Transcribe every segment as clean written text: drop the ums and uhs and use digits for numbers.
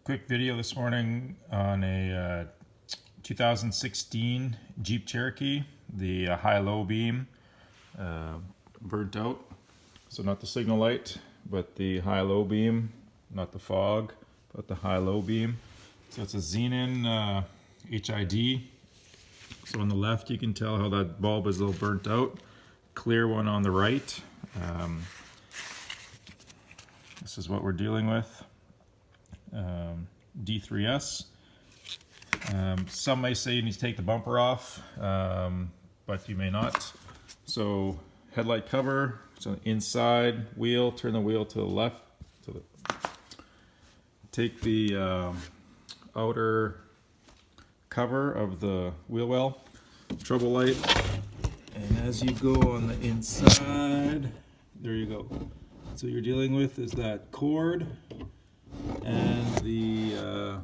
Quick video this morning on a 2016 Jeep Cherokee, the high-low beam burnt out. So not the signal light, but the high-low beam, not the fog, but the high-low beam. So it's a Xenon HID. So on the left you can tell how that bulb is a little burnt out. Clear one on the right. This is what we're dealing with. D3S. Some may say you need to take the bumper off, but you may not. So headlight cover, so inside wheel, turn the wheel to the left. Take the outer cover of the wheel well, trouble light, and as you go on the inside, there you go. So you're dealing with is that cord and the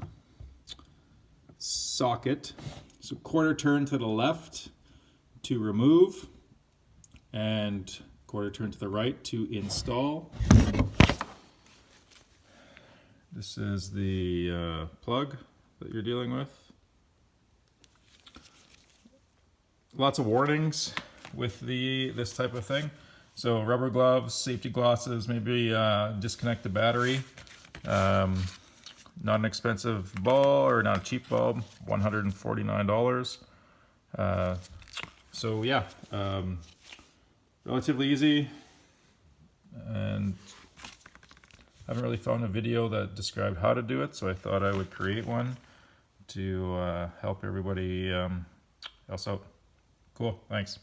socket. So quarter turn to the left to remove and quarter turn to the right to install. This is the plug that you're dealing with. Lots of warnings with this type of thing. So rubber gloves, safety glasses, maybe disconnect the battery. Not an expensive bulb, or not a cheap bulb, $149. So yeah, relatively easy, and I haven't really found a video that described how to do it, so I thought I would create one to help everybody else out. Cool, thanks.